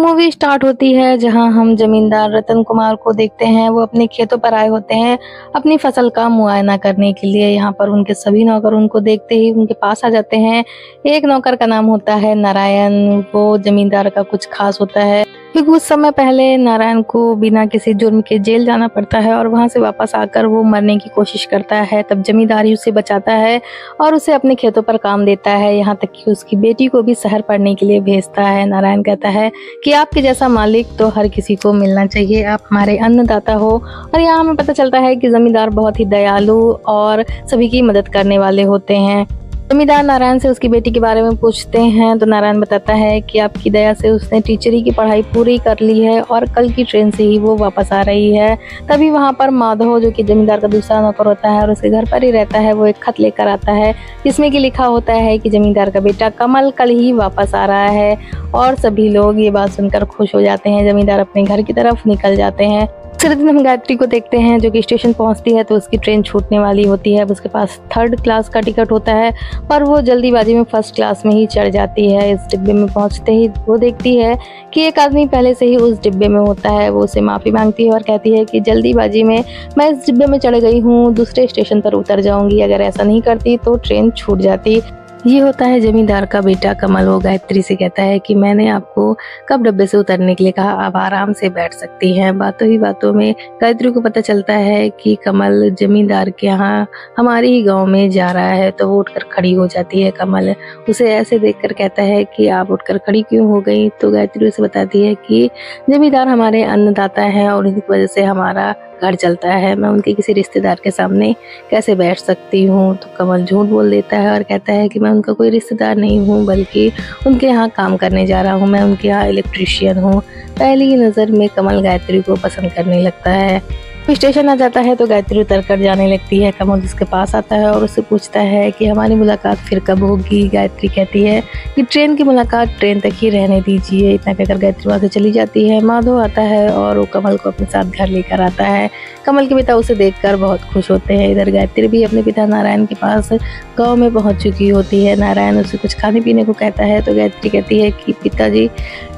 Movie start होती है जहां हम जमींदार रतन कुमार को देखते हैं। वो अपने खेतों पर आए होते हैं अपनी फसल का मुआयना करने के लिए। यहाँ पर उनके सभी नौकर उनको देखते ही उनके पास आ जाते हैं। एक नौकर का नाम होता है नारायण। वो जमींदार का कुछ खास होता है क्योंकि कुछ समय पहले नारायण को बिना किसी जुर्म के जेल जाना पड़ता है और वहां से वापस आकर वो मरने की कोशिश करता है। तब जमींदार ही उसे बचाता है और उसे अपने खेतों पर काम देता है, यहाँ तक कि उसकी बेटी को भी शहर पढ़ने के लिए भेजता है। नारायण कहता है कि आपके जैसा मालिक तो हर किसी को मिलना चाहिए, आप हमारे अन्नदाता हो। और यहाँ हमें पता चलता है कि जमींदार बहुत ही दयालु और सभी की मदद करने वाले होते हैं। जमींदार नारायण से उसकी बेटी के बारे में पूछते हैं तो नारायण बताता है कि आपकी दया से उसने टीचरी की पढ़ाई पूरी कर ली है और कल की ट्रेन से ही वो वापस आ रही है। तभी वहाँ पर माधव, जो कि जमींदार का दूसरा नौकर होता है और उसके घर पर ही रहता है, वो एक खत लेकर आता है जिसमें कि लिखा होता है कि जमींदार का बेटा कमल कल ही वापस आ रहा है। और सभी लोग ये बात सुनकर खुश हो जाते हैं। जमींदार अपने घर की तरफ निकल जाते हैं। दूसरे दिन हम गायत्री को देखते हैं जो कि स्टेशन पहुंचती है तो उसकी ट्रेन छूटने वाली होती है। उसके पास 3rd क्लास का टिकट होता है पर वो जल्दीबाजी में 1st क्लास में ही चढ़ जाती है। इस डिब्बे में पहुंचते ही वो देखती है कि एक आदमी पहले से ही उस डिब्बे में होता है। वो उसे माफ़ी मांगती है और कहती है कि जल्दीबाजी में मैं इस डिब्बे में चढ़ गई हूँ, दूसरे स्टेशन पर उतर जाऊँगी, अगर ऐसा नहीं करती तो ट्रेन छूट जाती। ये होता है जमींदार का बेटा कमल। वो गायत्री से कहता है कि मैंने आपको कब डब्बे से उतरने के लिए कहा, आप आराम से बैठ सकती हैं। बातों ही बातों में गायत्री को पता चलता है कि कमल जमींदार के यहाँ हमारे ही गांव में जा रहा है। तो वो उठकर खड़ी हो जाती है। कमल उसे ऐसे देखकर कहता है कि आप उठकर खड़ी क्यों हो गई। तो गायत्री उसे बताती है कि जमींदार हमारे अन्नदाता हैं और इनकी वजह से हमारा घर चलता है, मैं उनके किसी रिश्तेदार के सामने कैसे बैठ सकती हूँ। तो कमल झूठ बोल देता है और कहता है कि मैं उनका कोई रिश्तेदार नहीं हूँ, बल्कि उनके यहाँ काम करने जा रहा हूँ, मैं उनके यहाँ इलेक्ट्रीशियन हूँ। पहली ही नज़र में कमल गायत्री को पसंद करने लगता है। स्टेशन आ जाता है तो गायत्री उतर कर जाने लगती है। कमल उसके पास आता है और उससे पूछता है कि हमारी मुलाकात फिर कब होगी। गायत्री कहती है कि ट्रेन की मुलाकात ट्रेन तक ही रहने दीजिए। इतना कहकर गायत्री वहाँ से चली जाती है। माधव आता है और वो कमल को अपने साथ घर लेकर आता है। कमल के पिता उसे देखकर बहुत खुश होते हैं। इधर गायत्री भी अपने पिता नारायण के पास गाँव में पहुँच चुकी होती है। नारायण उसे कुछ खाने पीने को कहता है तो गायत्री कहती है कि पिताजी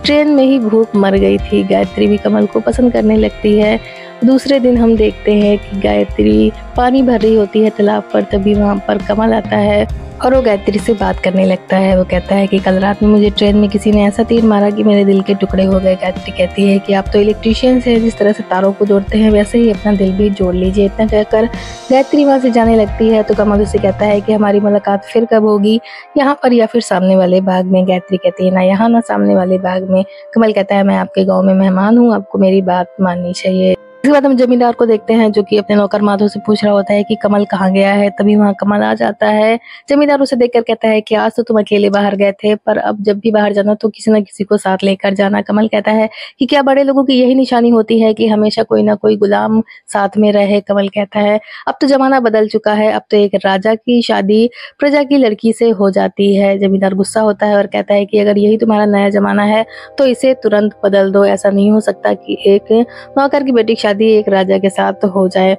ट्रेन में ही भूख मर गई थी। गायत्री भी कमल को पसंद करने लगती है। दूसरे दिन हम देखते हैं कि गायत्री पानी भर रही होती है तालाब पर। तभी वहाँ पर कमल आता है और वो गायत्री से बात करने लगता है। वो कहता है कि कल रात में मुझे ट्रेन में किसी ने ऐसा तीर मारा कि मेरे दिल के टुकड़े हो गए। गायत्री कहती है कि आप तो इलेक्ट्रीशियन हैं, जिस तरह से तारों को जोड़ते हैं वैसे ही अपना दिल भी जोड़ लीजिए। इतना कहकर गायत्री वहाँ से जाने लगती है तो कमल उसे कहता है कि हमारी मुलाकात फिर कब होगी, यहाँ पर या फिर सामने वाले बाग में। गायत्री कहती है ना यहाँ ना सामने वाले बाग में। कमल कहता है मैं आपके गाँव में मेहमान हूँ, आपको मेरी बात माननी चाहिए। इसके बाद हम जमींदार को देखते हैं जो कि अपने नौकर माधव से पूछ रहा होता है कि कमल कहाँ गया है। तभी वहाँ कमल आ जाता है। जमींदार उसे देखकर कहता है कि आज तो तुम अकेले बाहर गए थे, पर अब जब भी बाहर जाना तो किसी न किसी को साथ लेकर जाना। कमल कहता है कि क्या बड़े लोगों की यही निशानी होती है कि हमेशा कोई ना कोई गुलाम साथ में रहे। कमल कहता है अब तो जमाना बदल चुका है, अब तो एक राजा की शादी प्रजा की लड़की से हो जाती है। जमींदार गुस्सा होता है और कहता है कि अगर यही तुम्हारा नया जमाना है तो इसे तुरंत बदल दो। ऐसा नहीं हो सकता कि एक नौकर की बेटी शादी एक राजा के साथ हो जाए।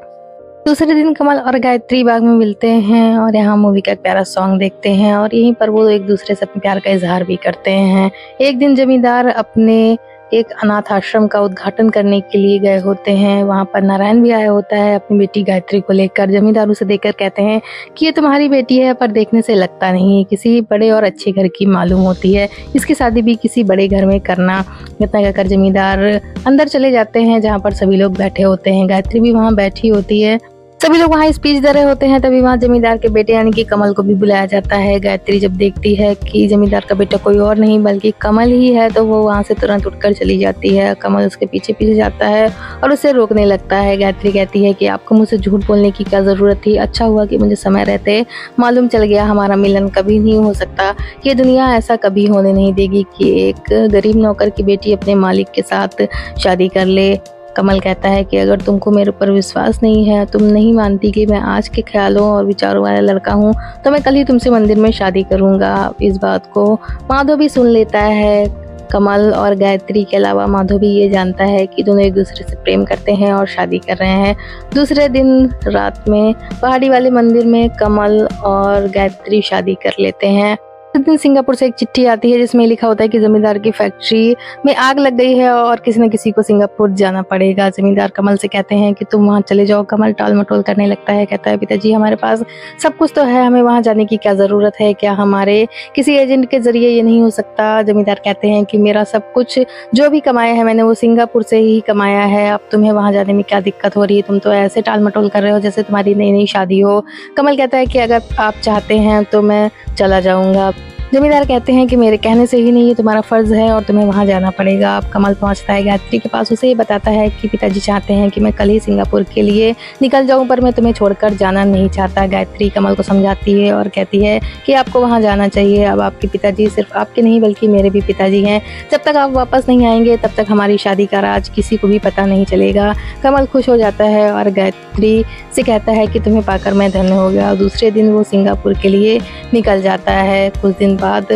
दूसरे दिन कमल और गायत्री बाग में मिलते हैं और यहाँ मूवी का एक प्यारा सॉन्ग देखते हैं और यहीं पर वो एक दूसरे से अपने प्यार का इजहार भी करते हैं। एक दिन जमींदार अपने एक अनाथ आश्रम का उद्घाटन करने के लिए गए होते हैं। वहाँ पर नारायण भी आया होता है अपनी बेटी गायत्री को लेकर। जमींदार उसे देखकर कहते हैं कि ये तुम्हारी बेटी है, पर देखने से लगता नहीं, किसी बड़े और अच्छे घर की मालूम होती है, इसकी शादी भी किसी बड़े घर में करना। इतना कहकर जमींदार अंदर चले जाते हैं जहाँ पर सभी लोग बैठे होते हैं। गायत्री भी वहाँ बैठी होती है। सभी लोग वहाँ स्पीच दे रहे होते हैं। तभी वहाँ जमींदार के बेटे यानी कि कमल को भी बुलाया जाता है। गायत्री जब देखती है कि जमींदार का बेटा कोई और नहीं बल्कि कमल ही है तो वो वहाँ से तुरंत उठकर चली जाती है। कमल उसके पीछे पीछे जाता है और उसे रोकने लगता है। गायत्री कहती है कि आपको मुझसे झूठ बोलने की क्या जरूरत थी, अच्छा हुआ कि मुझे समय रहते मालूम चल गया, हमारा मिलन कभी नहीं हो सकता। ये दुनिया ऐसा कभी होने नहीं देगी कि एक गरीब नौकर की बेटी अपने मालिक के साथ शादी कर ले। कमल कहता है कि अगर तुमको मेरे ऊपर विश्वास नहीं है, तुम नहीं मानती कि मैं आज के ख्यालों और विचारों वाला लड़का हूँ, तो मैं कल ही तुमसे मंदिर में शादी करूँगा। इस बात को माधव भी सुन लेता है। कमल और गायत्री के अलावा माधव भी ये जानता है कि दोनों एक दूसरे से प्रेम करते हैं और शादी कर रहे हैं। दूसरे दिन रात में पहाड़ी वाले मंदिर में कमल और गायत्री शादी कर लेते हैं। उस दिन सिंगापुर से एक चिट्ठी आती है जिसमें लिखा होता है कि जमींदार की फैक्ट्री में आग लग गई है और किसी न किसी को सिंगापुर जाना पड़ेगा। जमींदार कमल से कहते हैं कि तुम वहाँ चले जाओ। कमल टाल मटोल करने लगता है, कहता है पिताजी हमारे पास सब कुछ तो है, हमें वहाँ जाने की क्या ज़रूरत है, क्या हमारे किसी एजेंट के जरिए ये नहीं हो सकता। जमींदार कहते हैं कि मेरा सब कुछ जो भी कमाया है मैंने वो सिंगापुर से ही कमाया है, अब तुम्हें वहाँ जाने में क्या दिक्कत हो रही है, तुम तो ऐसे टाल मटोल कर रहे हो जैसे तुम्हारी नई नई शादी हो। कमल कहता है कि अगर आप चाहते हैं तो मैं चला जाऊँगा। जमींदार कहते हैं कि मेरे कहने से ही नहीं, ये तुम्हारा फर्ज है और तुम्हें वहाँ जाना पड़ेगा। अब कमल पहुँचता है गायत्री के पास, उसे ये बताता है कि पिताजी चाहते हैं कि मैं कल ही सिंगापुर के लिए निकल जाऊँ, पर मैं तुम्हें छोड़कर जाना नहीं चाहता। गायत्री कमल को समझाती है और कहती है कि आपको वहाँ जाना चाहिए। अब आपके पिताजी सिर्फ आपके नहीं बल्कि मेरे भी पिताजी हैं। जब तक आप वापस नहीं आएंगे तब तक हमारी शादी का राज किसी को भी पता नहीं चलेगा। कमल खुश हो जाता है और गायत्री से कहता है कि तुम्हें पाकर मैं धन्य हो गया। दूसरे दिन वो सिंगापुर के लिए निकल जाता है। कुछ दिन बाद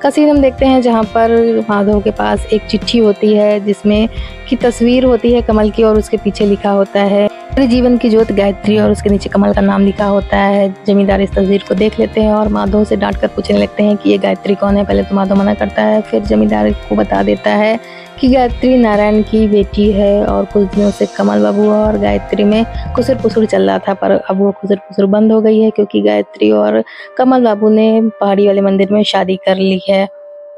का सीन हम देखते हैं जहाँ पर माधव के पास एक चिट्ठी होती है जिसमें की तस्वीर होती है कमल की और उसके पीछे लिखा होता है मेरे जीवन की ज्योत गायत्री और उसके नीचे कमल का नाम लिखा होता है। जमींदार इस तस्वीर को देख लेते हैं और माधव से डांट कर पूछने लगते हैं कि ये गायत्री कौन है। पहले तो माधव मना करता है, फिर जमींदार को बता देता है कि गायत्री नारायण की बेटी है और कुछ दिनों से कमल बाबू और गायत्री में खुसर पुसर चल रहा था, पर अब वो खुसर पुसर बंद हो गई है क्योंकि गायत्री और कमल बाबू ने पहाड़ी वाले मंदिर में शादी कर ली है।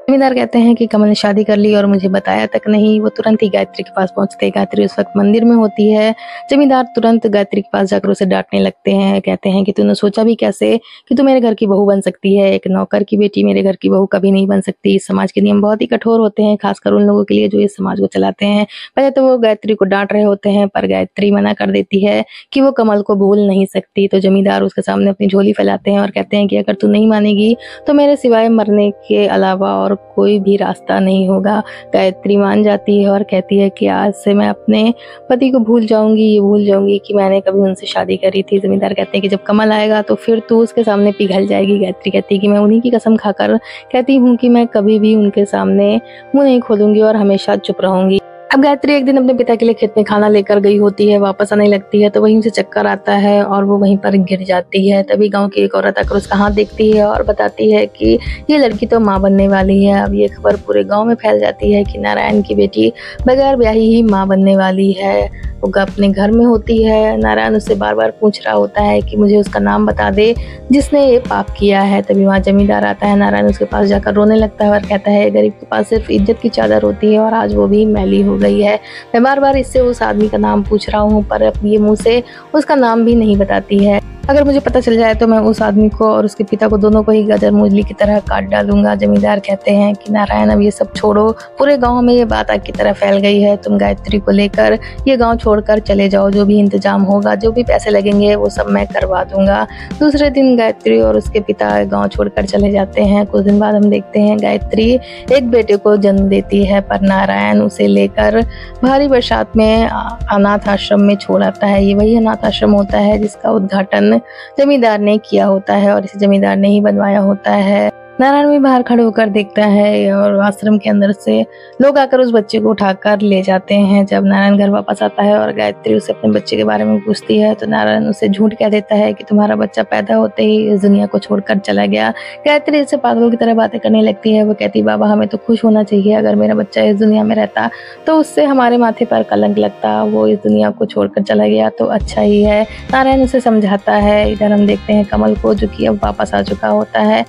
जमींदार कहते हैं कि कमल ने शादी कर ली और मुझे बताया तक नहीं। वो तुरंत ही गायत्री के पास पहुंचते हैं। गायत्री उस वक्त मंदिर में होती है। जमींदार तुरंत गायत्री के पास जाकर उसे डांटने लगते हैं, कहते हैं कि तूने सोचा भी कैसे कि तू मेरे घर की बहू बन सकती है, एक नौकर की बेटी मेरे घर की बहू कभी नहीं बन सकती। इस समाज के नियम बहुत ही कठोर होते हैं, खासकर उन लोगों के लिए जो इस समाज को चलाते हैं। पहले तो वो गायत्री को डांट रहे होते हैं पर गायत्री मना कर देती है कि वो कमल को भूल नहीं सकती। तो जमींदार उसके सामने अपनी झोली फैलाते हैं और कहते हैं कि अगर तू नहीं मानेगी तो मेरे सिवाय मरने के अलावा और कोई भी रास्ता नहीं होगा। गायत्री मान जाती है और कहती है कि आज से मैं अपने पति को भूल जाऊंगी, ये भूल जाऊंगी कि मैंने कभी उनसे शादी करी थी। जमींदार कहते हैं कि जब कमल आएगा तो फिर तू उसके सामने पिघल जाएगी। गायत्री कहती है कि मैं उन्हीं की कसम खाकर कहती हूँ कि मैं कभी भी उनके सामने मुंह नहीं खोलूंगी और हमेशा चुप रहूंगी। अब गायत्री एक दिन अपने पिता के लिए खेत में खाना लेकर गई होती है, वापस आने लगती है तो वहीं उसे चक्कर आता है और वो वहीं पर गिर जाती है। तभी गांव की एक औरत आकर उसका हाथ देखती है और बताती है कि ये लड़की तो माँ बनने वाली है। अब ये खबर पूरे गांव में फैल जाती है कि नारायण की बेटी बगैर ब्याही ही माँ बनने वाली है। वो अपने घर में होती है। नारायण उससे बार बार पूछ रहा होता है कि मुझे उसका नाम बता दे जिसने ये पाप किया है। तभी वहाँ जमींदार आता है। नारायण उसके पास जाकर रोने लगता है और कहता है गरीब के पास सिर्फ इज्जत की चादर होती है और आज वो भी मैली हो गई है। मैं बार बार इससे उस आदमी का नाम पूछ रहा हूँ पर अब ये मुंह से उसका नाम भी नहीं बताती है। अगर मुझे पता चल जाए तो मैं उस आदमी को और उसके पिता को दोनों को ही गाजर मूली की तरह काट डालूंगा। जमींदार कहते हैं कि नारायण अब ये सब छोड़ो, पूरे गांव में ये बात आग की तरह फैल गई है, तुम गायत्री को लेकर ये गांव छोड़कर चले जाओ, जो भी इंतजाम होगा जो भी पैसे लगेंगे वो सब मैं करवा दूंगा। दूसरे दिन गायत्री और उसके पिता गाँव छोड़कर चले जाते हैं। कुछ दिन बाद हम देखते हैं गायत्री एक बेटे को जन्म देती है पर नारायण उसे लेकर भारी बरसात में अनाथ आश्रम में छोड़ आता है। ये वही अनाथ आश्रम होता है जिसका उद्घाटन जमींदार ने किया होता है और इसे जमींदार ने ही बनवाया होता है। नारायण भी बाहर खड़े होकर देखता है और आश्रम के अंदर से लोग आकर उस बच्चे को उठाकर ले जाते हैं। जब नारायण घर वापस आता है और गायत्री उसे अपने बच्चे के बारे में पूछती है तो नारायण उसे झूठ कह देता है कि तुम्हारा बच्चा पैदा होते ही इस दुनिया को छोड़कर चला गया। गायत्री इससे पागलों की तरह बातें करने लगती है। वो कहती बाबा हमें तो खुश होना चाहिए, अगर मेरा बच्चा इस दुनिया में रहता तो उससे हमारे माथे पर कलंक लगता, वो इस दुनिया को छोड़कर चला गया तो अच्छा ही है। नारायण उसे समझाता है। इधर हम देखते हैं कमल को जो कि अब वापस आ चुका होता है।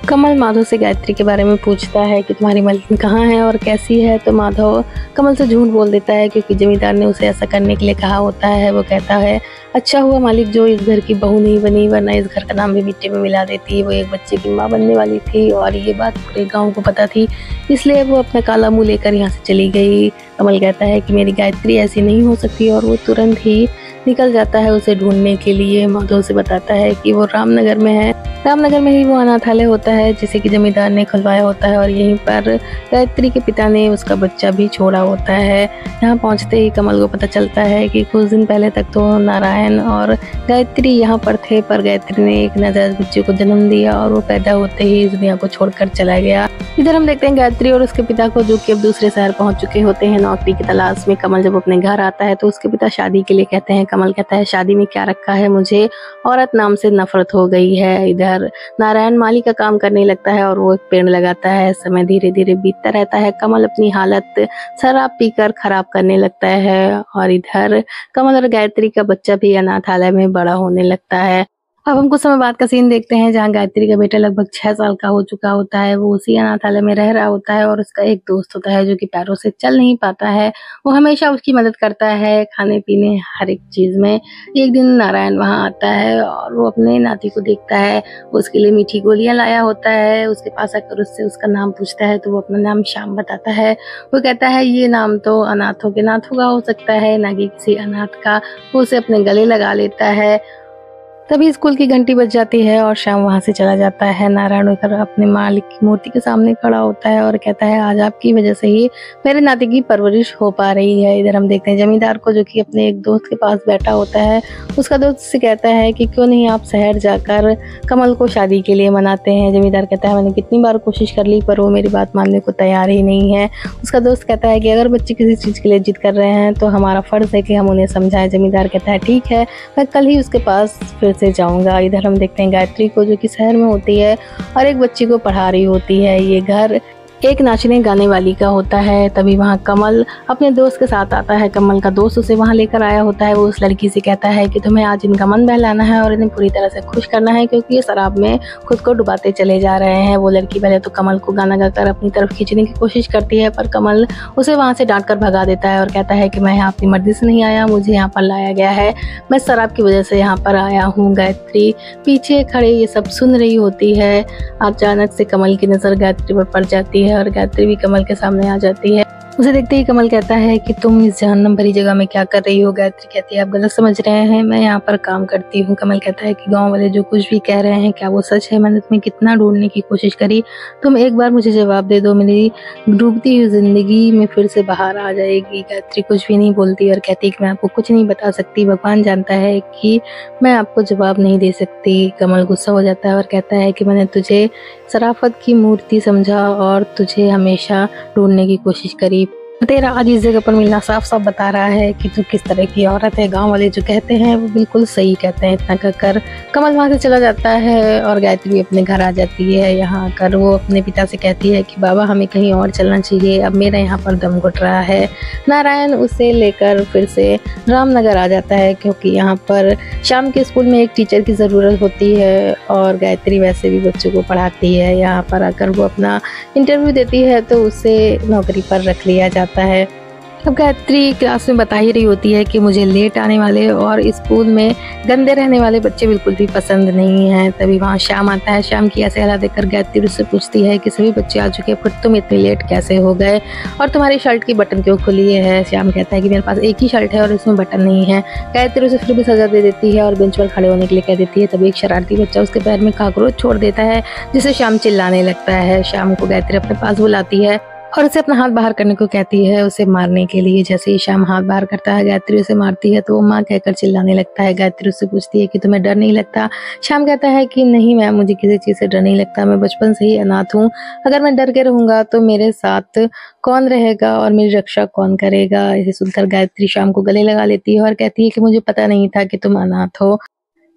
कमल माधव से गायत्री के बारे में पूछता है कि तुम्हारी मालकिन कहाँ है और कैसी है। तो माधव कमल से झूठ बोल देता है क्योंकि जमींदार ने उसे ऐसा करने के लिए कहा होता है। वो कहता है अच्छा हुआ मालिक जो इस घर की बहू नहीं बनी, वरना इस घर का नाम भी मिट्टी में मिला देती। वो एक बच्चे की माँ बनने वाली थी और ये बात पूरे गाँव को पता थी, इसलिए वो अपना काला मुँह लेकर यहाँ से चली गई। कमल कहता है कि मेरी गायत्री ऐसी नहीं हो सकती और वो तुरंत ही निकल जाता है उसे ढूंढने के लिए। माधव से बताता है कि वो रामनगर में है। रामनगर में ही वो अनाथालय होता है जिसे कि जमींदार ने खुलवाया होता है और यहीं पर गायत्री के पिता ने उसका बच्चा भी छोड़ा होता है। यहाँ पहुँचते ही कमल को पता चलता है कि कुछ दिन पहले तक तो नारायण और गायत्री यहाँ पर थे, पर गायत्री ने एक नाजायज बच्चे को जन्म दिया और वो पैदा होते ही इस दुनिया को छोड़कर चला गया। इधर हम देखते हैं गायत्री और उसके पिता को, जो कि अब दूसरे शहर पहुंच चुके होते हैं नौकरी की तलाश में। कमल जब अपने घर आता है तो उसके पिता शादी के लिए कहते हैं। कमल कहता है शादी में क्या रखा है, मुझे औरत नाम से नफरत हो गई है। इधर नारायण माली का काम करने लगता है और वो एक पेड़ लगाता है। समय धीरे धीरे बीतता रहता है। कमल अपनी हालत शराब पीकर खराब करने लगता है और इधर कमल और गायत्री का बच्चा भी अनाथालय में बड़ा होने लगता है। अब हम कुछ समय बाद का सीन देखते हैं जहाँ गायत्री का बेटा लगभग 6 साल का हो चुका होता है। वो उसी अनाथालय में रह रहा होता है और उसका एक दोस्त होता है जो कि पैरों से चल नहीं पाता है। वो हमेशा उसकी मदद करता है खाने पीने हर एक चीज में। एक दिन नारायण वहाँ आता है और वो अपने नाती को देखता है। उसके लिए मीठी गोलियां लाया होता है। उसके पास आकर उससे उसका नाम पूछता है तो वो अपना नाम श्याम बताता है। वो कहता है ये नाम तो अनाथों के नाथों का हो सकता है, ना कि किसी अनाथ का। वो उसे अपने गले लगा लेता है। तभी स्कूल की घंटी बज जाती है और श्याम वहां से चला जाता है। नारायण उधर अपने मालिक की मूर्ति के सामने खड़ा होता है और कहता है आज आपकी वजह से ही मेरे नाती की परवरिश हो पा रही है। इधर हम देखते हैं जमींदार को, जो कि अपने एक दोस्त के पास बैठा होता है। उसका दोस्त से कहता है कि क्यों नहीं आप शहर जाकर कमल को शादी के लिए मनाते हैं। जमींदार कहता है मैंने कितनी बार कोशिश कर ली पर वो मेरी बात मानने को तैयार ही नहीं है। उसका दोस्त कहता है कि अगर बच्चे किसी चीज के लिए जिद कर रहे हैं तो हमारा फर्ज है कि हम उन्हें समझाएं। जमींदार कहता है ठीक है, मैं कल ही उसके पास फिर से जाऊंगा। इधर हम देखते हैं गायत्री को, जो कि शहर में होती है और एक बच्ची को पढ़ा रही होती है। ये घर एक नाचने गाने वाली का होता है। तभी वहाँ कमल अपने दोस्त के साथ आता है। कमल का दोस्त उसे वहाँ लेकर आया होता है। वो उस लड़की से कहता है कि तुम्हें आज इनका मन बहलाना है और इन्हें पूरी तरह से खुश करना है, क्योंकि ये शराब में खुद को डुबाते चले जा रहे हैं। वो लड़की पहले तो कमल को गाना गाकर अपनी तरफ खींचने की कोशिश करती है, पर कमल उसे वहाँ से डांट कर भगा देता है और कहता है कि मैं यहाँ अपनी मर्जी से नहीं आया, मुझे यहाँ पर लाया गया है, मैं शराब की वजह से यहाँ पर आया हूँ। गायत्री पीछे खड़े ये सब सुन रही होती है। अचानक से कमल की नजर गायत्री पर पड़ जाती है और गायत्री भी कमल के सामने आ जाती है। उसे देखते ही कमल कहता है कि तुम इस जहन्नम भरी जगह में क्या कर रही हो। गायत्री कहती है आप गलत समझ रहे हैं, मैं यहाँ पर काम करती हूँ। कमल कहता है कि गांव वाले जो कुछ भी कह रहे हैं क्या वो सच है? मैंने तुम्हें कितना ढूंढने की कोशिश करी, तुम एक बार मुझे जवाब दे दो, मेरी डूबती हुई जिंदगी में फिर से बाहर आ जाएगी। गायत्री कुछ भी नहीं बोलती और कहती है कि मैं आपको कुछ नहीं बता सकती, भगवान जानता है कि मैं आपको जवाब नहीं दे सकती। कमल गुस्सा हो जाता है और कहता है कि मैंने तुझे शराफत की मूर्ति समझा और तुझे हमेशा ढूंढने की कोशिश करी। तेरा आज इस जगह पर मिलना साफ साफ बता रहा है कि तू किस तरह की औरत है। गांव वाले जो कहते हैं वो बिल्कुल सही कहते हैं। इतना कहकर कमल वहां से चला जाता है और गायत्री अपने घर आ जाती है। यहाँ आकर वो अपने पिता से कहती है कि बाबा हमें कहीं और चलना चाहिए, अब मेरा यहाँ पर दम घुट रहा है। नारायण उसे लेकर फिर से रामनगर आ जाता है, क्योंकि यहाँ पर शाम के स्कूल में एक टीचर की ज़रूरत होती है और गायत्री वैसे भी बच्चों को पढ़ाती है। यहाँ पर आकर वो अपना इंटरव्यू देती है तो उसे नौकरी पर रख लिया जाता है। अब गायत्री क्लास में बता ही रही होती है कि मुझे लेट आने वाले और स्कूल में गंदे रहने वाले बच्चे बिल्कुल भी पसंद नहीं हैं। तभी वहाँ श्याम आता है। श्याम की ऐसे हालत देखकर गायत्री उससे पूछती है कि सभी बच्चे आ चुके हैं, फिर तुम इतनी लेट कैसे हो गए और तुम्हारी शर्ट की बटन क्यों खुली है? श्याम कहता है कि मेरे पास एक ही शर्ट है और इसमें बटन नहीं है। गायत्री उसे फिर भी सजा दे देती है और बेंच पर खड़े होने के लिए कह देती है। तभी एक शरारती बच्चा उसके पैर में कॉकरोच छोड़ देता है, जिसे श्याम चिल्लाने लगता है। श्याम को गायत्री अपने पास बुलाती है और उसे अपना हाथ बाहर करने को कहती है उसे मारने के लिए। जैसे ही श्याम हाथ बाहर करता है गायत्री उसे मारती है तो वो माँ कहकर चिल्लाने लगता है। गायत्री उससे पूछती है कि तुम्हें डर नहीं लगता? श्याम कहता है कि नहीं मैम, मुझे किसी चीज़ से डर नहीं लगता, मैं बचपन से ही अनाथ हूँ। अगर मैं डर के रहूंगा तो मेरे साथ कौन रहेगा और मेरी रक्षा कौन करेगा? इसे सुनकर गायत्री श्याम को गले लगा लेती है और कहती है कि मुझे पता नहीं था कि तुम अनाथ हो।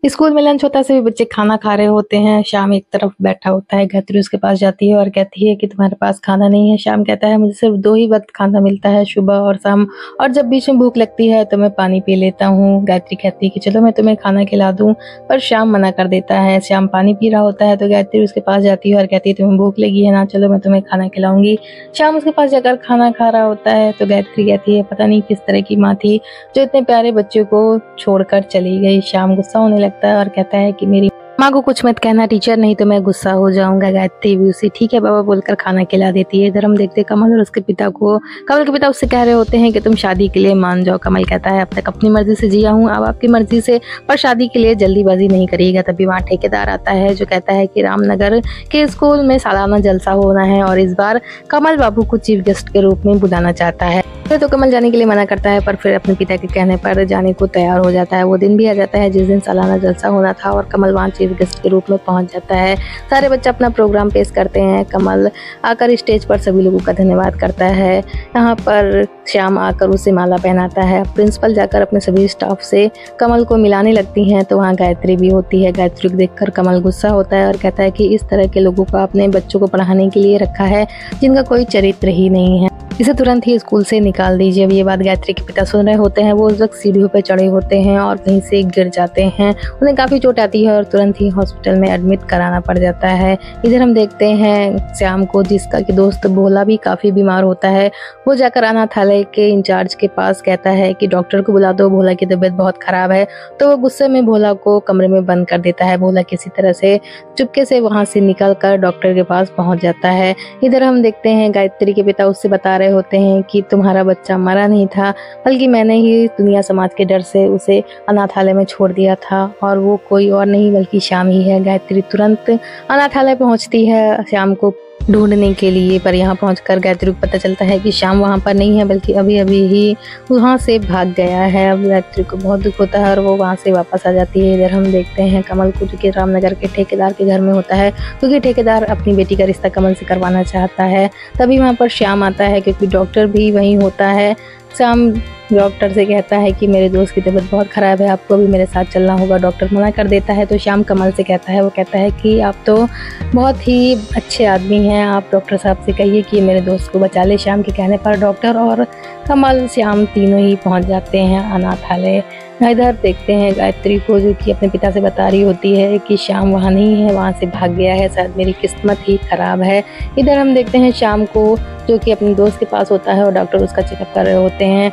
स्कूल में लंच होता है, सभी बच्चे खाना खा रहे होते हैं। श्याम एक तरफ बैठा होता है। गायत्री उसके पास जाती है और कहती है कि तुम्हारे पास खाना नहीं है। श्याम कहता है मुझे सिर्फ 2 ही वक्त खाना मिलता है, सुबह और शाम, और जब बीच में भूख लगती है तो मैं पानी पी लेता हूँ। गायत्री कहती है कि चलो मैं तुम्हें खाना खिला दूं, पर श्याम मना कर देता है। श्याम पानी पी रहा होता है तो गायत्री उसके पास जाती है और कहती है तुम्हें भूख लगी है ना, चलो मैं तुम्हें खाना खिलाऊंगी। श्याम उसके पास जाकर खाना खा रहा होता है तो गायत्री कहती है पता नहीं किस तरह की माँ थी जो इतने प्यारे बच्चे को छोड़कर चली गई। श्याम गुस्सा होने लगता है और कहता है कि मेरी माँ को कुछ मत कहना टीचर, नहीं तो मैं गुस्सा हो जाऊंगा। गायत्री भी उसे ठीक है बाबा बोलकर खाना खिला देती है। इधर हम देखते कमल और उसके पिता को। कमल के पिता उससे कह रहे होते हैं कि तुम शादी के लिए मान जाओ। कमल कहता है अब तक अपनी मर्जी से जिया हूँ, अब आपकी मर्जी से, पर शादी के लिए जल्दीबाजी नहीं करिएगा। तभी वहाँ ठेकेदार आता है जो कहता है कि रामनगर के स्कूल में सालाना जलसा होना है और इस बार कमल बाबू को चीफ गेस्ट के रूप में बुलाना चाहता है। तो कमल जाने के लिए मना करता है, पर फिर अपने पिता के कहने पर जाने को तैयार हो जाता है। वो दिन भी आ जाता है जिस दिन सालाना जलसा होना था और कमल वहाँ चीफ गेस्ट के रूप में पहुँच जाता है। सारे बच्चे अपना प्रोग्राम पेश करते हैं। कमल आकर स्टेज पर सभी लोगों का धन्यवाद करता है। यहाँ पर श्याम आकर उसे माला पहनाता है। प्रिंसिपल जाकर अपने सभी स्टाफ से कमल को मिलाने लगती हैं, तो वहाँ गायत्री भी होती है। गायत्री को देखकर कमल गुस्सा होता है और कहता है कि इस तरह के लोगों को अपने बच्चों को पढ़ाने के लिए रखा है जिनका कोई चरित्र ही नहीं है, इसे तुरंत ही स्कूल से निकाल दीजिए। अब ये बात गायत्री के पिता सुन रहे होते हैं। वो उस वक्त सीढ़ियों पर चढ़े होते हैं और कहीं से गिर जाते हैं। उन्हें काफ़ी चोट आती है और तुरंत ही हॉस्पिटल में एडमिट कराना पड़ जाता है। इधर हम देखते हैं श्याम को, जिसका कि दोस्त भोला भी काफ़ी बीमार होता है। वो जाकर अनाथालय के इंचार्ज के पास कहता है कि डॉक्टर को बुला दो, भोला की तबीयत बहुत ख़राब है। तो वो गुस्से में भोला को कमरे में बंद कर देता है। भोला किसी तरह से चुपके से वहाँ से निकल कर डॉक्टर के पास पहुँच जाता है। इधर हम देखते हैं गायत्री के पिता उससे बता रहे होते हैं कि तुम्हारा बच्चा मरा नहीं था, बल्कि मैंने ही दुनिया समाज के डर से उसे अनाथालय में छोड़ दिया था, और वो कोई और नहीं बल्कि श्याम ही है। गायत्री तुरंत अनाथालय पहुंचती है श्याम को ढूंढने के लिए, पर यहाँ पहुंचकर गायत्री को पता चलता है कि श्याम वहाँ पर नहीं है, बल्कि अभी अभी ही वहाँ से भाग गया है। अब गायत्री को बहुत दुख होता है और वो वहाँ से वापस आ जाती है। इधर हम देखते हैं कमल को, जो कि रामनगर के ठेकेदार के घर में होता है, क्योंकि ठेकेदार अपनी बेटी का रिश्ता कमल से करवाना चाहता है। तभी वहाँ पर श्याम आता है, क्योंकि डॉक्टर भी वहीं होता है। श्याम डॉक्टर से कहता है कि मेरे दोस्त की तबीयत बहुत ख़राब है, आपको भी मेरे साथ चलना होगा। डॉक्टर मना कर देता है, तो श्याम कमल से कहता है, वो कहता है कि आप तो बहुत ही अच्छे आदमी हैं, आप डॉक्टर साहब से कहिए कि मेरे दोस्त को बचा ले। श्याम के कहने पर डॉक्टर और कमल श्याम तीनों ही पहुंच जाते हैं अनाथालय। इधर देखते हैं गायत्री को, जो कि अपने पिता से बता रही होती है कि श्याम वहाँ नहीं है, वहाँ से भाग गया है, शायद मेरी किस्मत ही ख़राब है। इधर हम देखते हैं श्याम को, जो कि अपने दोस्त के पास होता है और डॉक्टर उसका चेकअप कर रहे होते हैं।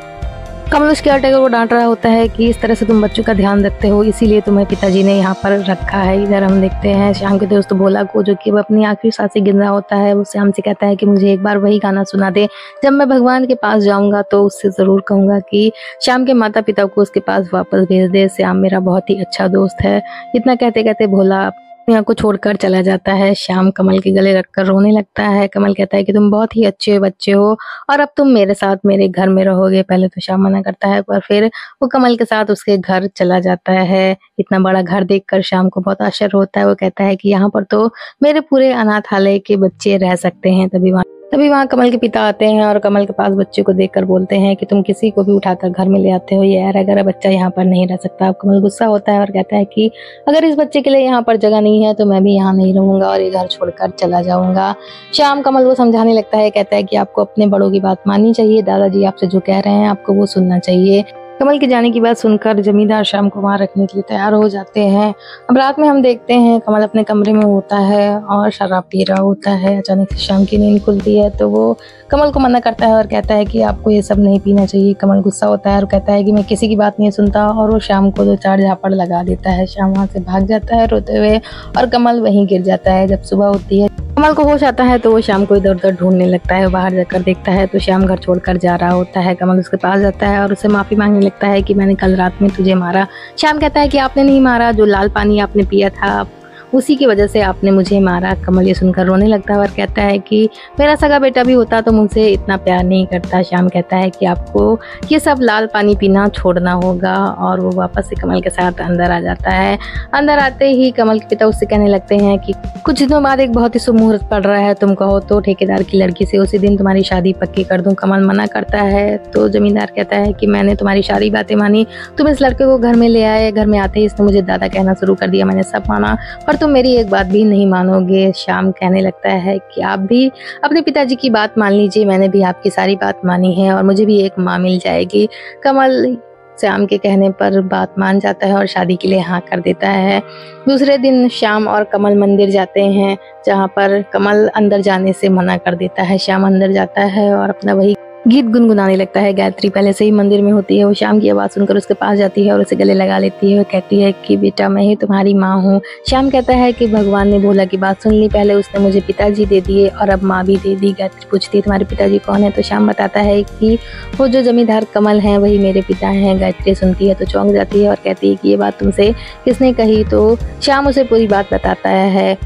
कमल उस केयरटेकर को डांट रहा होता है कि इस तरह से तुम बच्चों का ध्यान रखते हो, इसीलिए तुम्हें पिताजी ने यहाँ पर रखा है। इधर हम देखते हैं श्याम के दोस्त भोला को, जो कि वो अपनी आखिरी सांसें गिन रहा होता है। वो श्याम से कहता है कि मुझे एक बार वही गाना सुना दे, जब मैं भगवान के पास जाऊंगा तो उससे ज़रूर कहूँगा कि श्याम के माता पिता को उसके पास वापस भेज दे। श्याम मेरा बहुत ही अच्छा दोस्त है। इतना कहते कहते भोला यहाँ को छोड़कर चला जाता है। श्याम कमल के गले रखकर रोने लगता है। कमल कहता है कि तुम बहुत ही अच्छे बच्चे हो और अब तुम मेरे साथ मेरे घर में रहोगे। पहले तो श्याम मना करता है, पर फिर वो कमल के साथ उसके घर चला जाता है। इतना बड़ा घर देखकर श्याम को बहुत आश्चर्य होता है। वो कहता है कि यहाँ पर तो मेरे पूरे अनाथालय के बच्चे रह सकते हैं। तभी वहाँ कमल के पिता आते हैं और कमल के पास बच्चे को देखकर बोलते हैं कि तुम किसी को भी उठाकर घर में ले आते हो, ये अगर बच्चा यहाँ पर नहीं रह सकता। अब कमल गुस्सा होता है और कहता है कि अगर इस बच्चे के लिए यहाँ पर जगह नहीं है तो मैं भी यहाँ नहीं रहूंगा और ये घर छोड़कर चला जाऊंगा। श्याम कमल को समझाने लगता है, कहता है कि आपको अपने बड़ों की बात माननी चाहिए, दादाजी आपसे जो कह रहे हैं आपको वो सुनना चाहिए। कमल के जाने की बात सुनकर जमींदार श्याम को वहाँ रखने के लिए तैयार हो जाते हैं। अब रात में हम देखते हैं कमल अपने कमरे में होता है और शराब पी रहा होता है। अचानक से श्याम की नींद खुलती है, तो वो कमल को मना करता है और कहता है कि आपको ये सब नहीं पीना चाहिए। कमल गुस्सा होता है और कहता है कि मैं किसी की बात नहीं सुनता, और वो श्याम को 2-4 झापड़ लगा देता है। श्याम वहाँ से भाग जाता है रोते हुए और कमल वहीं गिर जाता है। जब सुबह होती है, कमल को होश आता है, तो वो श्याम को इधर उधर ढूंढने लगता है। बाहर जाकर देखता है तो श्याम घर छोड़कर जा रहा होता है। कमल उसके पास जाता है और उससे माफी मांगने लगता है कि मैंने कल रात में तुझे मारा। श्याम कहता है कि आपने नहीं मारा, जो लाल पानी आपने पिया था उसी की वजह से आपने मुझे मारा। कमल ये सुनकर रोने लगता है और कहता है कि मेरा सगा बेटा भी होता तो मुझसे इतना प्यार नहीं करता। श्याम कहता है कि आपको ये सब लाल पानी पीना छोड़ना होगा, और वो वापस से कमल के साथ अंदर आ जाता है। अंदर आते ही कमल के पिता उससे कहने लगते हैं कि कुछ दिनों बाद एक बहुत ही शुभ मुहूर्त पड़ रहा है, तुम कहो तो ठेकेदार की लड़की से उसी दिन तुम्हारी शादी पक्की कर दूं। कमल मना करता है, तो जमींदार कहता है कि मैंने तुम्हारी सारी बातें मानी, तुम इस लड़के को घर में ले आए, घर में आते ही इसने मुझे दादा कहना शुरू कर दिया, मैंने सब माना, पर तुम मेरी एक बात भी नहीं मानोगे। श्याम कहने लगता है कि आप भी अपने पिताजी की बात मान लीजिए, मैंने भी आपकी सारी बात मानी है और मुझे भी एक माँ मिल जाएगी। कमल श्याम के कहने पर बात मान जाता है और शादी के लिए हाँ कर देता है। दूसरे दिन श्याम और कमल मंदिर जाते हैं, जहाँ पर कमल अंदर जाने से मना कर देता है। श्याम अंदर जाता है और अपना वही गीत गुनगुनाने लगता है। गायत्री पहले से ही मंदिर में होती है। वो श्याम की आवाज़ सुनकर उसके पास जाती है और उसे गले लगा लेती है। वो कहती है कि बेटा मैं ही तुम्हारी माँ हूँ। श्याम कहता है कि भगवान ने भोला की बात सुन ली, पहले उसने मुझे पिताजी दे दिए और अब माँ भी दे दी। गायत्री पूछती है तुम्हारे पिताजी कौन है, तो श्याम बताता है कि वो जो जमींदार कमल हैं वही मेरे पिता हैं। गायत्री सुनती है तो चौंक जाती है और कहती है कि ये बात तुमसे किसने कही, तो श्याम उसे पूरी बात बताता है।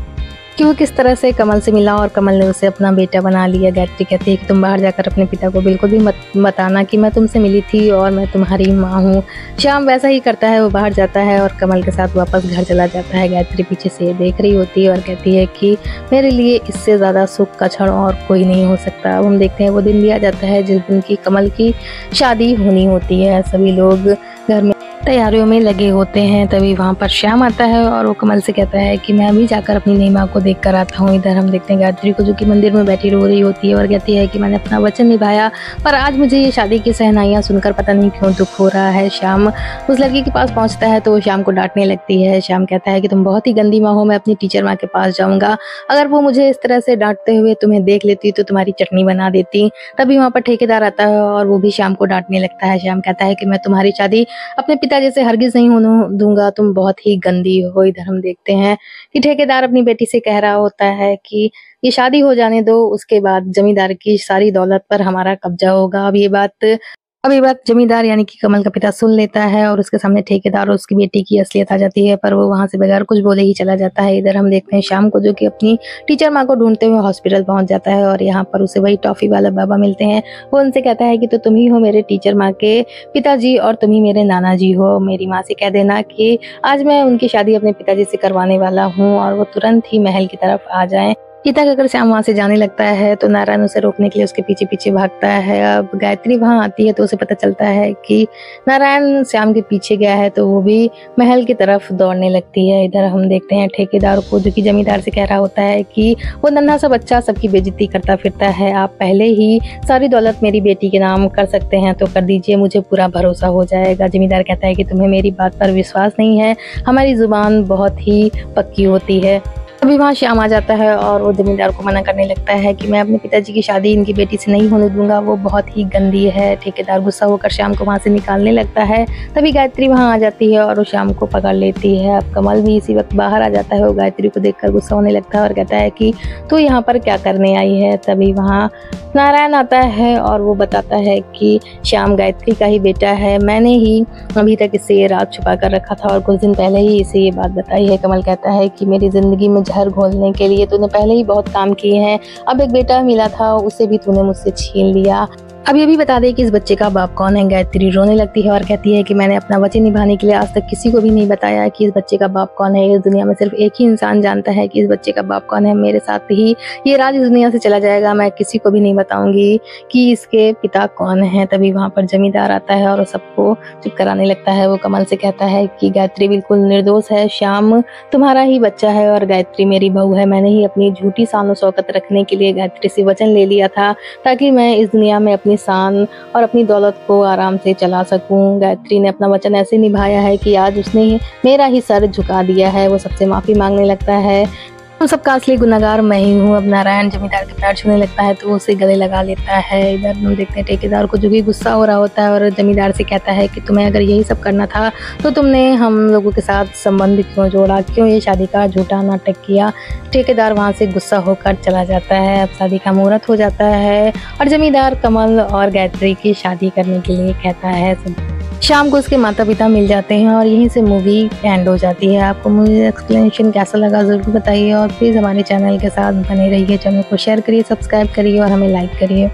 कि वो किस तरह से कमल से मिला और कमल ने उसे अपना बेटा बना लिया। गायत्री कहती है कि तुम बाहर जाकर अपने पिता को बिल्कुल भी मत बताना कि मैं तुमसे मिली थी और मैं तुम्हारी माँ हूँ। श्याम वैसा ही करता है, वो बाहर जाता है और कमल के साथ वापस घर चला जाता है। गायत्री पीछे से देख रही होती है और कहती है कि मेरे लिए इससे ज़्यादा सुख का क्षण और कोई नहीं हो सकता। अब हम देखते हैं वो दिन भी आ जाता है जिस दिन की कमल की शादी होनी होती है। सभी लोग घर में तैयारियों में लगे होते हैं। तभी वहाँ पर श्याम आता है और वो कमल से कहता है कि मैं अभी जाकर अपनी नई माँ को देख कर आता हूँ। इधर हम देखते हैं गायत्री को जो कि मंदिर में बैठी रो रही होती है और कहती है कि मैंने अपना वचन निभाया, पर आज मुझे ये शादी की सहनाइयाँ सुनकर पता नहीं क्यों दुख हो रहा है। श्याम उस लड़की के पास पहुँचता है तो वो श्याम को डांटने लगती है। श्याम कहता है कि तुम बहुत ही गंदी माँ हो, मैं अपनी टीचर माँ के पास जाऊँगा। अगर वो मुझे इस तरह से डांटते हुए तुम्हें देख लेती तो तुम्हारी चटनी बना देती। तभी वहाँ पर ठेकेदार आता है और वो भी श्याम को डांटने लगता है। श्याम कहता है कि मैं तुम्हारी शादी अपने पिताजी से हरगिज नहीं होने दूंगा, तुम बहुत ही गंदी हो। इधर हम देखते हैं कि ठेकेदार अपनी बेटी से कह रहा होता है कि ये शादी हो जाने दो, उसके बाद जमींदार की सारी दौलत पर हमारा कब्जा होगा। अब ये बात जमींदार यानी कि कमल का पिता सुन लेता है और उसके सामने ठेकेदार और उसकी बेटी की असलियत आ जाती है, पर वो वहां से बगैर कुछ बोले ही चला जाता है। इधर हम देखते हैं शाम को जो कि अपनी टीचर माँ को ढूंढते हुए हॉस्पिटल पहुंच जाता है और यहाँ पर उसे वही टॉफी वाला बाबा मिलते हैं। वो उनसे कहता है कि तो तुम ही हो मेरे टीचर माँ के पिताजी और तुम ही मेरे नाना जी हो। मेरी माँ से कह देना कि आज मैं उनकी शादी अपने पिताजी से करवाने वाला हूँ और वो तुरंत ही महल की तरफ आ जाए। इतना कहकर श्याम वहां से जाने लगता है तो नारायण उसे रोकने के लिए उसके पीछे पीछे भागता है। अब गायत्री वहां आती है तो उसे पता चलता है कि नारायण श्याम के पीछे गया है तो वो भी महल की तरफ दौड़ने लगती है। इधर हम देखते हैं ठेकेदार को जो कि जमींदार से कह रहा होता है कि वो नन्हा सा बच्चा सबकी बेइज्जती करता फिरता है, आप पहले ही सारी दौलत मेरी बेटी के नाम कर सकते हैं तो कर दीजिए, मुझे पूरा भरोसा हो जाएगा। जमींदार कहता है कि तुम्हें मेरी बात पर विश्वास नहीं है, हमारी जुबान बहुत ही पक्की होती है। अभी वहाँ श्याम आ जाता है और वो जमींदार को मना करने लगता है कि मैं अपने पिताजी की शादी इनकी बेटी से नहीं होने दूंगा, वो बहुत ही गंदी है। ठेकेदार गुस्सा होकर श्याम को वहाँ से निकालने लगता है। तभी गायत्री वहाँ आ जाती है और वो श्याम को पकड़ लेती है। अब कमल भी इसी वक्त बाहर आ जाता है। वो गायत्री को देखकर गुस्सा होने लगता है और कहता है कि तू यहाँ पर क्या करने आई है। तभी वहाँ नारायण आता है और वो बताता है कि श्याम गायत्री का ही बेटा है, मैंने ही अभी तक इससे ये राज छुपा कर रखा था और कुछ दिन पहले ही इसे ये बात बताई है। कमल कहता है कि मेरी जिंदगी में जहर घोलने के लिए तूने पहले ही बहुत काम किए हैं, अब एक बेटा मिला था उसे भी तूने मुझसे छीन लिया। अब ये भी बता दे कि इस बच्चे का बाप कौन है। गायत्री रोने लगती है और कहती है कि मैंने अपना वचन निभाने के लिए आज तक किसी को भी नहीं बताया कि इस बच्चे का बाप कौन है। इस दुनिया में सिर्फ एक ही इंसान जानता है कि इस बच्चे का बाप कौन है। मेरे साथ ही ये राज इस दुनिया से चला जाएगा, मैं किसी को भी नहीं बताऊंगी कि इसके पिता कौन है। तभी वहाँ पर जमींदार आता है और सबको चुप कराने लगता है। वो कमल से कहता है कि गायत्री बिल्कुल निर्दोष है, श्याम तुम्हारा ही बच्चा है और गायत्री मेरी बहू है। मैंने ही अपनी झूठी शान शौकत रखने के लिए गायत्री से वचन ले लिया था ताकि मैं इस दुनिया में अपनी शान और अपनी दौलत को आराम से चला सकूं। गायत्री ने अपना वचन ऐसे निभाया है कि आज उसने मेरा ही सर झुका दिया है। वो सबसे माफी मांगने लगता है, हम सबका असली गुनहगार मैं ही हूँ। अब नारायण जमींदार के पैर छूने लगता है तो वो उसे गले लगा लेता है। इधर हम देखते हैं ठेकेदार को जो कि गुस्सा हो रहा होता है और जमींदार से कहता है कि तुम्हें अगर यही सब करना था तो तुमने हम लोगों के साथ संबंध क्यों जोड़ा, क्यों ये शादी का झूठा नाटक किया। ठेकेदार वहाँ से गुस्सा होकर चला जाता है। अब शादी का मुहूर्त हो जाता है और जमींदार कमल और गायत्री की शादी करने के लिए कहता है। शाम को उसके माता पिता मिल जाते हैं और यहीं से मूवी एंड हो जाती है। आपको मूवी एक्सप्लेनेशन कैसा लगा ज़रूर बताइए और प्लीज़ हमारे चैनल के साथ बने रहिए। चैनल को शेयर करिए, सब्सक्राइब करिए और हमें लाइक करिए।